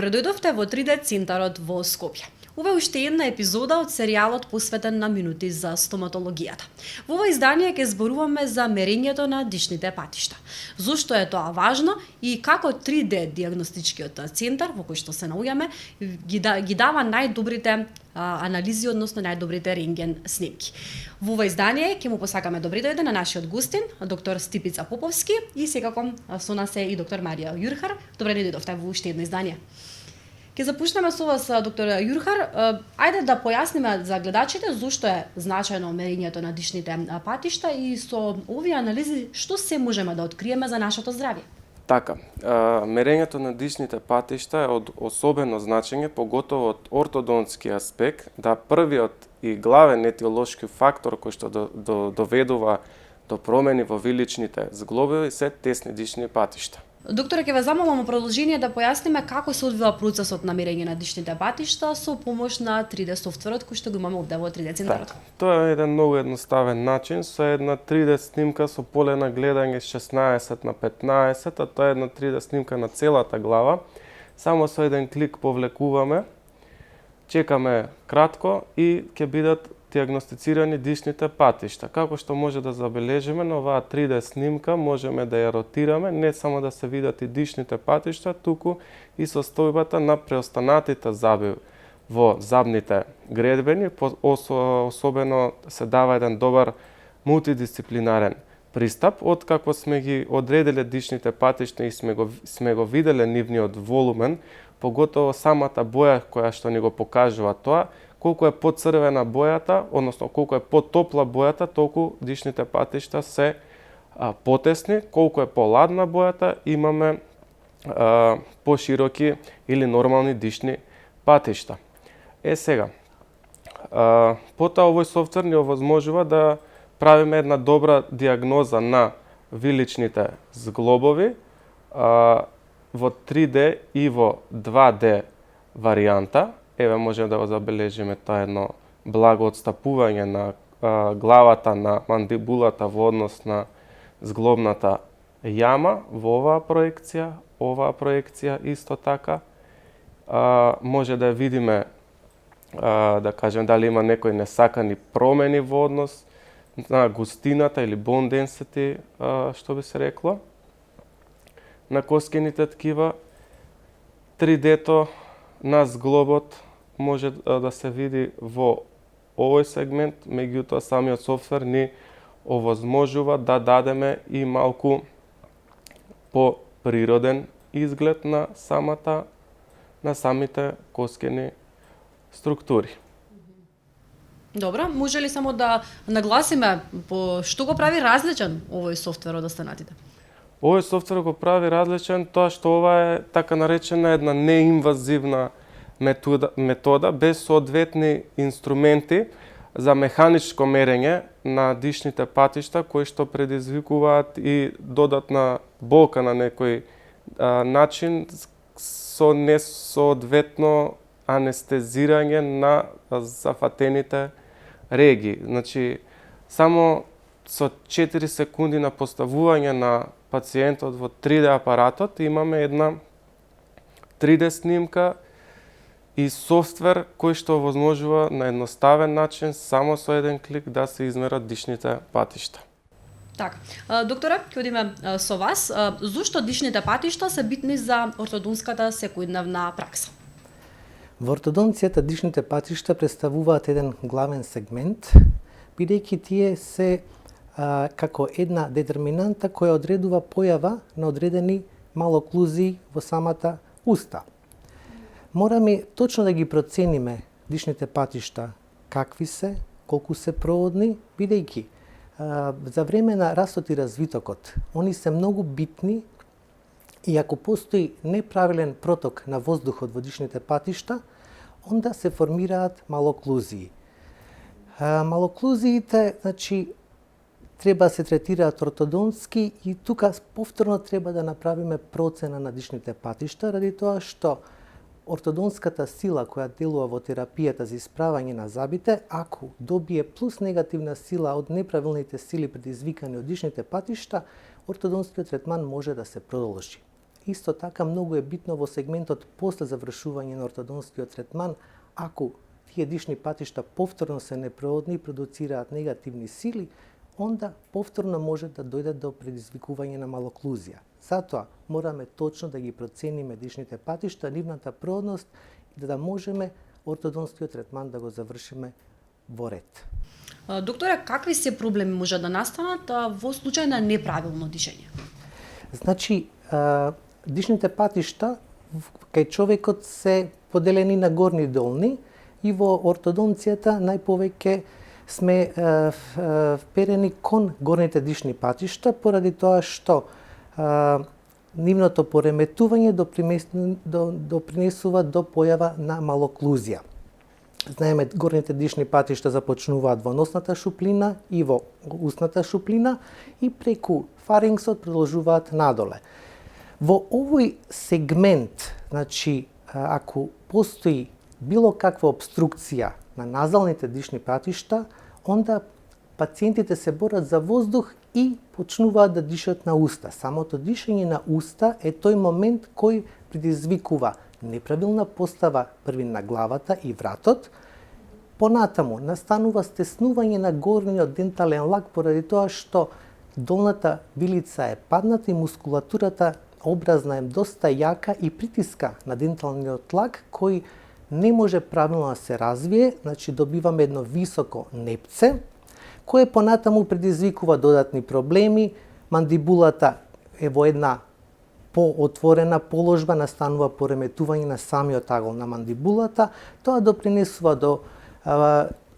Добре дојдовте во 3D центарот во Скопје. Ова е уште една епизода од серијалот посветен на минути за стоматологијата. Во ова издание ќе зборуваме за мерењето на дишните патишта. Зошто е тоа важно и како 3D дијагностичкиот центар во кој што се наоѓаме ги дава најдобрите анализи, односно најдобрите рентген снимки. Во ова издание ќе му посакаме добри дојде на нашиот гостин, доктор Стипица Поповски, и секако со нас е и доктор Марија Јурхар. Добре ни дојдовте во уште едно издание. Ќе започнеме со вас, доктор Јурхар. Ајде да појасниме за гледачите зошто е значајно мерењето на дишните патишта и со овие анализи што се можеме да откриеме за нашето здравје. Така, мерењето на дишните патишта е од особено значење, поготово од ортодонтски аспект, да првиот и главен етиолошки фактор кој што доведува до промени во виличните зглобови се тесни дишни патишта. Докторе, ќе ве замолам во продолжение да појасниме како се одвива процесот на мерење на дишните патишта со помош на 3D софтверот кој што го имаме овде во 3D центарот. Тоа е еден многу едноставен начин со една 3D снимка со поле на гледање 16 на 15, а тоа е една 3D снимка на целата глава. Само со еден клик повлекуваме, чекаме кратко и ќе бидат дијагностицирани дишните патишта. Како што може да забележиме на оваа 3D снимка, можеме да ја ротираме, не само да се видат и дишните патишта, туку и состојбата на преостанатите заби во забните гредбени, особено се дава еден добар мултидисциплинарен пристап, откако сме ги одредиле дишните патишта и сме го виделе нивниот волумен, поготово самата боја која што ни го покажува тоа, колку е поцрвена бојата, односно колку е потопла бојата, толку дишните патишта се потесни, колку е поладна бојата, имаме пошироки или нормални дишни патишта. Сега, потоа овој софтвер ни овозможува да правиме една добра дијагноза на виличните зглобови во 3D и во 2D варијанта. Еве можеме да го забележиме тоа едно благо отстапување на главата на мандибулата во однос на зглобната јама во оваа проекција исто така. Може да видиме, да кажем, дали има некои несакани промени во однос на густината или bone density, што би се рекло, на коскените ткива. 3D-то на зглобот може да се види во овој сегмент, меѓутоа самиот софтвер ни овозможува да дадеме и малку по-природен изглед на самите коскени структури. Добро, може ли само да нагласиме по што го прави различен овој софтвер од останатите? Овој софтвер го прави различен тоа што ова е така наречена една неинвазивна метода без соодветни инструменти за механичко мерење на дишните патишта кои што предизвикуваат и додатна болка на некој начин со несоодветно анестезирање на зафатените регии. Значи, само со 4 секунди на поставување на пациентот во 3D апаратот имаме една 3D снимка и софтвер кој што овозможува на едноставен начин само со еден клик да се измерат дишните патишта. Така, докторе, ќе одиме со вас. Зошто дишните патишта се битни за ортодонската секојдневна пракса? Во ортодонцијата дишните патишта представуваат еден главен сегмент, бидејќи тие се како една детерминанта која одредува појава на одредени малоклузии во самата уста. Мораме точно да ги процениме дишните патишта какви се, колку се проводни, бидејќи за време на растот и развитокот, они се многу битни и ако постои неправилен проток на воздухот во дишните патишта, онда се формираат малоклузии. Малоклузиите, значи, треба да се третираат ортодонски и тука повторно треба да направиме процена на дишните патишта, ради тоа што ортодонската сила која делува во терапијата за исправање на забите, ако добие плюс негативна сила од неправилните сили предизвикани од дишните патишта, ортодонскиот третман може да се продолжи. исто така многу е битно во сегментот после завршување на ортодонскиот третман, ако тие дишни патишта повторно се неприродни и продуцираат негативни сили, онда повторно може да дојде до предизвикување на малоклузија. Затоа мораме точно да ги процениме дишните патишта, нивната природност и да можеме ортодонскиот третман да го завршиме во ред. Докторе, какви се проблеми може да настанат во случај на неправилно дишење? Значи, дишните патишта кај човекот се поделени на горни и долни и во ортодонцијата најповеќе сме вперени кон горните дишни патишта поради тоа што нивното пореметување допринесува до појава на малоклузија. Знаеме, горните дишни патишта започнуваат во носната шуплина и во устната шуплина и преку фарингсот продолжуваат надоле. Во овој сегмент, значи, ако постои било каква обструкција на назалните дишни патишта, онда пациентите се борат за воздух и почнуваат да дишат на уста. Самото дишење на уста е тој момент кој предизвикува неправилна постава први на главата и вратот. Понатаму настанува стеснување на горниот дентален лак поради тоа што долната вилица е падната и мускулатурата образна е доста јака и притиска на денталниот лак кој не може правилно да се развие, значи добиваме едно високо непце, кое понатаму предизвикува додатни проблеми, мандибулата е во една поотворена положба, настанува пореметување на самиот агол на мандибулата, тоа допринесува до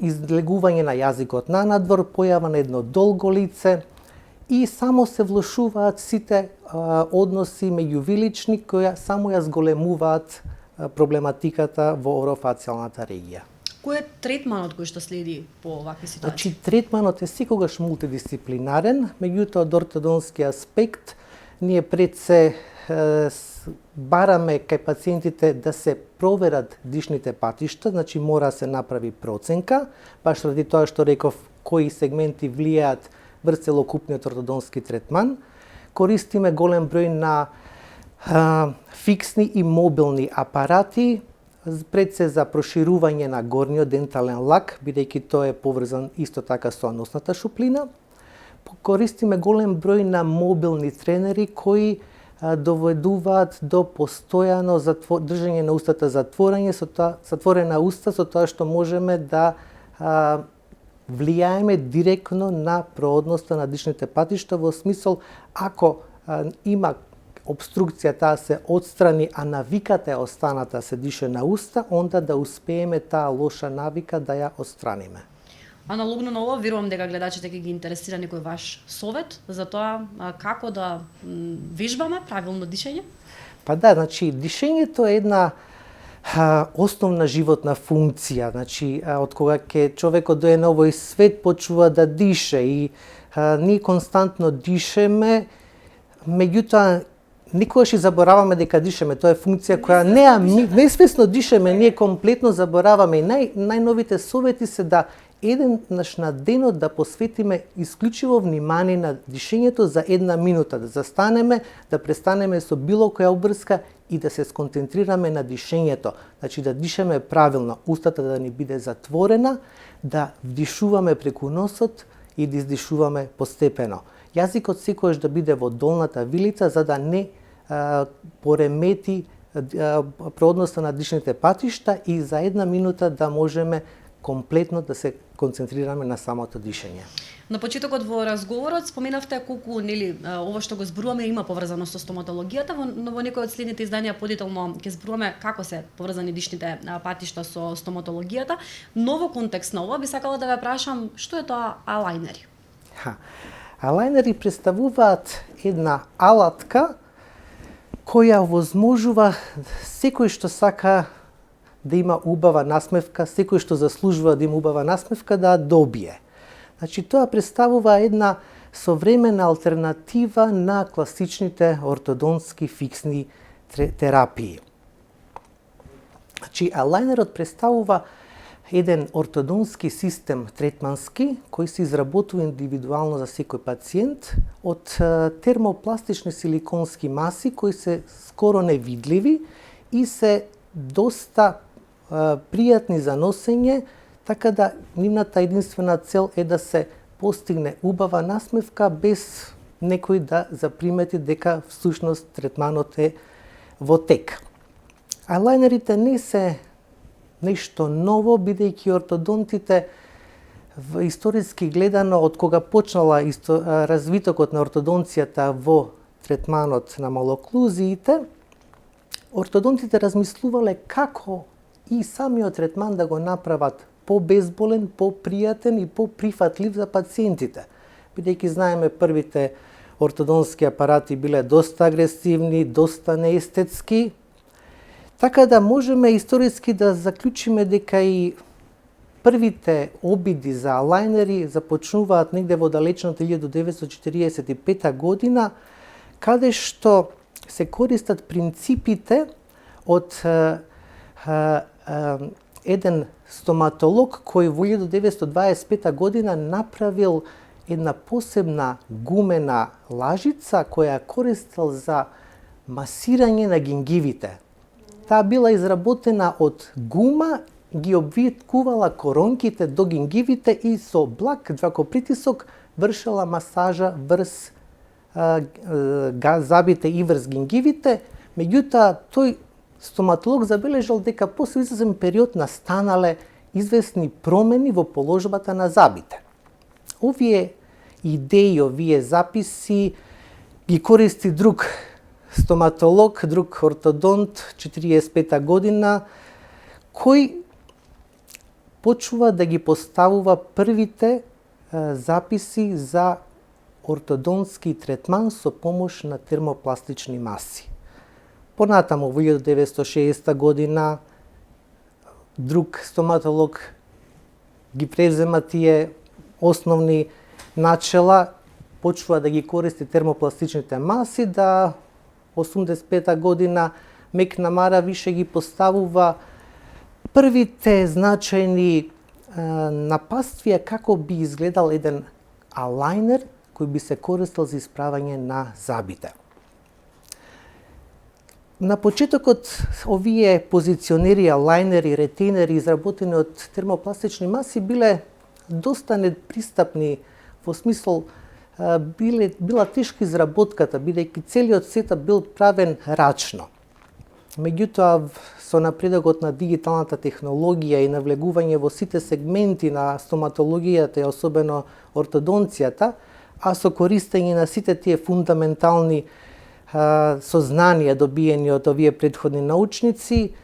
излегување на јазикот на надвор, појава на едно долго лице и само се влошуваат сите односи меѓувилични кои само ја зголемуваат проблематиката во орофацијалната регија. Кој е третманот кој што следи по овакви ситуации? Значи, третманот е секогаш мултидисциплинарен, меѓутоа од ортодонски аспект ние пред се бараме кај пациентите да се проверат дишните патишта, значи мора се направи проценка, баш ради тоа што реков кои сегменти влијаат врз целокупниот ортодонски третман. Користиме голем број на фиксни и мобилни апарати, пред се за проширување на горниот дентален лак, бидејќи тој е поврзан исто така со носната шуплина. Користиме голем број на мобилни тренери кои доведуваат до постојано држање на устата затворена уста, со тоа што можеме да влијаеме директно на природноста на дишните патишта, во смисол ако има обструкција таа се отстрани, а навиката е останата се дише на уста, онда да успееме таа лоша навика да ја отстраниме. Аналогно на ова, верувам дека гледачите ќе ги интересира некој ваш совет за тоа како да вежбаме правилно дишење? Па да, значи дишењето е една основна животна функција. Значи од кога ќе човекот дојде на овој свет почува да дише и ние константно дишеме, меѓутоа никогаш и забораваме дека дишеме. Тоа е функција која несвесно дишеме, ние комплетно забораваме и најновите совети се да еднаш на денот да посветиме исклучиво внимание на дишењето за 1 минута, да застанеме, да престанеме со било која обврска и да се сконцентрираме на дишењето. Значи да дишеме правилно, устата да ни биде затворена, да вдишуваме преку носот и да издишуваме постепено. Јазикот секогаш да биде во долната вилица за да не поремети природноста на дишните патишта и за 1 минута да можеме комплетно да се концентрираме на самото дишење. На почетокот во разговорот споменавте колку ова што го зборуваме има поврзано со стоматологијата, но во некој од следните изданија подетално ќе зборуваме како се поврзани дишните патишта со стоматологијата. Но во контекст на ова би сакала да ве прашам што е тоа алајнери? Алајнери представуваат една алатка која возможува секој што сака да има убава насмевка, секој што заслужува да има убава насмевка да добие. Значи тоа представува една современа алтернатива на класичните ортодонски фиксни терапии. Значи алајнерот представува еден ортодонски систем третмански, кој се изработува индивидуално за секој пациент од термопластични силиконски маси кои се скоро невидливи и се доста пријатни за носење, така да нивната единствена цел е да се постигне убава насмевка без некој да запримети дека всушност третманот е во тек. Айлайнерите не се нешто ново, бидејќи ортодонтите историски гледано од кога почнала развитокот на ортодонцијата во третманот на малоклузиите, ортодонтите размислувале како и самиот третман да го направат по-безболен, по-пријатен и по-прифатлив за пациентите. Бидејќи знаеме првите ортодонски апарати биле доста агресивни, доста неестетски, така да можеме историски да заклучиме дека и првите обиди за лајнери започнуваат негде во далечната 1945 година, каде што се користат принципите од еден стоматолог кој во 1925 година направил една посебна гумена лажица која користел за масирање на гингивите. Таа била изработена од гума, ги обвиткувала коронките до гингивите и со благ дракопритисок вршела масажа врз забите и врз гингивите. Меѓутоа, тој стоматолог забележал дека после известен период настанале известни промени во положбата на забите. Овие идеи, овие записи ги користи друг стоматолог, друг ортодонт, 45 година, кој почува да ги поставува првите записи за ортодонски третман со помош на термопластични маси. Понатаму во 1960 година друг стоматолог ги презема тие основни начела, почува да ги користи термопластичните маси, да 85 година Мекнамара више ги поставува првите значајни напаствија како би изгледал еден алајнер кој би се користел за исправање на забите. На почетокот овие позиционери, алајнери, ретейнери изработени од термопластични маси биле доста непристапни, во смисол била тешка изработката, бидејќи целиот сетап бил правен рачно. Меѓутоа, со напредокот на дигиталната технологија и навлегување во сите сегменти на стоматологијата и особено ортодонцијата, а со користење на сите тие фундаментални сознанија добиени од овие претходни научници,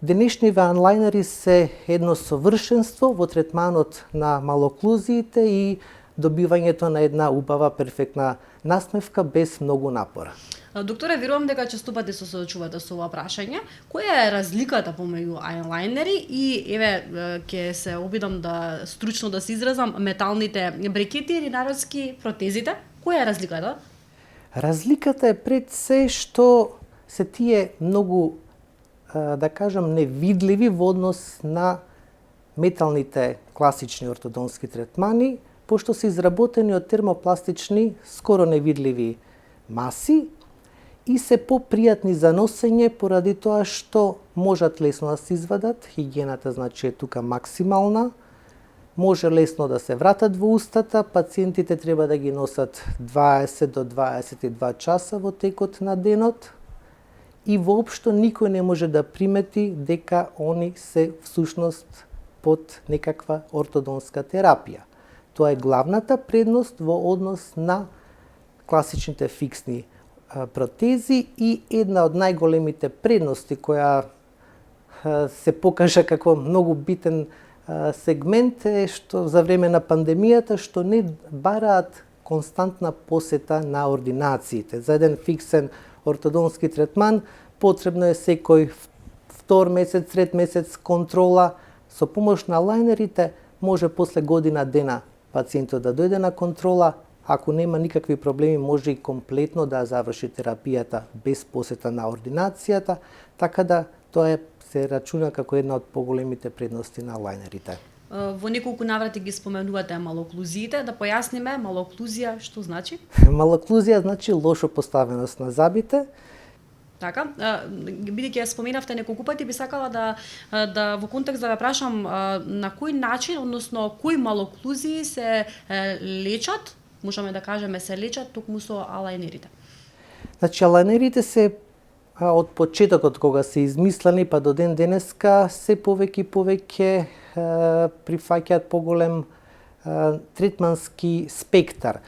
денешниве онлайнери се едно совршенство во третманот на малоклузиите и добивањето на една убава, перфектна насмевка без многу напора. Докторе, верувам дека често пати се соочувате со ова прашање. Која е разликата помеѓу ајлајнери и ќе се обидам да стручно да се изразам, металните брекети или народски протезите? Која е разликата? Разликата е пред се што се тие многу, да кажам, невидливи во однос на металните класични ортодонски третмани, пошто се изработени од термопластични, скоро невидливи маси и се попријатни за носење поради тоа што можат лесно да се извадат, хигиената значи е тука максимална, може лесно да се вратат во устата, пациентите треба да ги носат 20 до 22 часа во текот на денот и воопшто никој не може да примети дека они се всушност под некаква ортодонска терапија. Тоа е главната предност во однос на класичните фиксни протези и една од најголемите предности која се покажа како многу битен сегмент е што за време на пандемијата што не бараат константна посета на ординациите. За еден фиксен ортодонски третман потребно е секој втор месец, трет месец контрола. Со помош на лајнерите може после година дена пациентот да дојде на контрола, ако нема никакви проблеми може и комплетно да заврши терапијата без посета на ординацијата, така да тоа е се рачуна како една од поголемите предности на лајнерите. Во неколку наврати ги споменувате малоклузиите, да појасниме малоклузија што значи? Малоклузија значи лошо поставеност на забите. Така, бидејќи ја споменавте неколку пати, би сакала да во контекст да ве прашам на кој начин, односно кои малоклузии се лечат, можеме да кажеме се лечат токму со алајнерите. Значи, алајнерите се од почетокот кога се измислени па до ден денеска се повеќе и повеќе прифаќаат поголем третмански спектар.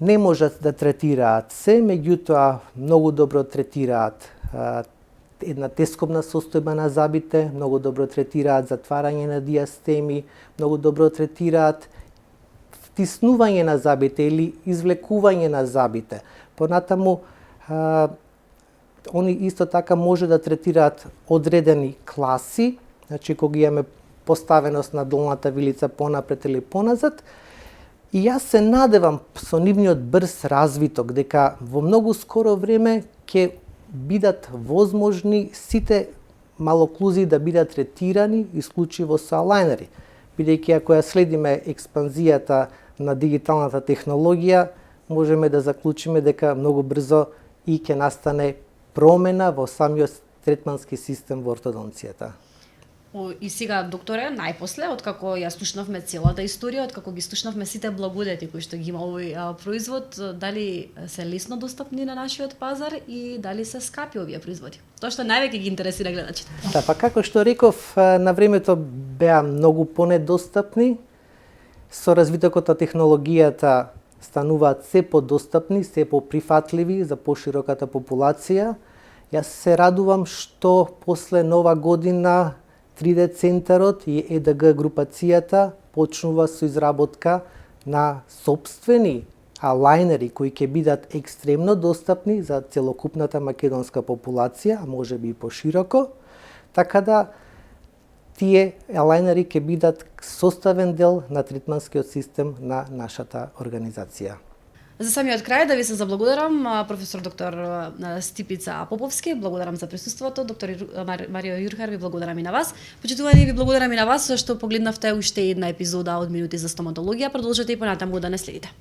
Не можат да третираат се, меѓутоа многу добро третираат една тескобна состојба на забите, многу добро третираат затварање на диастеми, многу добро третираат втиснување на забите или извлекување на забите. Понатаму, они исто така може да третираат одредени класи, значи кога имаме поставеност на долната вилица понапред или поназад. И јас се надевам со нивниот брз развиток дека во многу скоро време ќе бидат возможни сите малоклузии да бидат третирани исклучиво со алајнери. Бидејќи ако ја следиме експанзијата на дигиталната технологија, можеме да заклучиме дека многу брзо и ќе настане промена во самиот третмански систем во ортодонцијата. И сега, докторе, најпосле, откако ја слушнавме целата историја, откако ги слушнавме сите благодети кои што ги има овој производ, дали се лесно достапни на нашиот пазар и дали се скапи овие производи? Тоа што највеќе ги интересира гледачите. Да, па како што реков, на времето беа многу понедостапни. Со развитокот на технологијата стануваат се подостапни, се поприфатливи за пошироката популација. Јас се радувам што после нова година 3D центарот и ЕДГ групацијата почнува со изработка на сопствени алајнери кои ќе бидат екстремно достапни за целокупната македонска популација, а можеби и пошироко, така да тие алајнери ќе бидат составен дел на третманскиот систем на нашата организација. За самиот крај да ви се заблагодарам, професор доктор Стипица Поповски, благодарам за присуството, доктор Марио Јурхар, ви благодарам и на вас. Почитувани, ви благодарам и на вас што погледнавте уште една епизода од Минути за стоматологија. Продолжете и понатаму да не следите.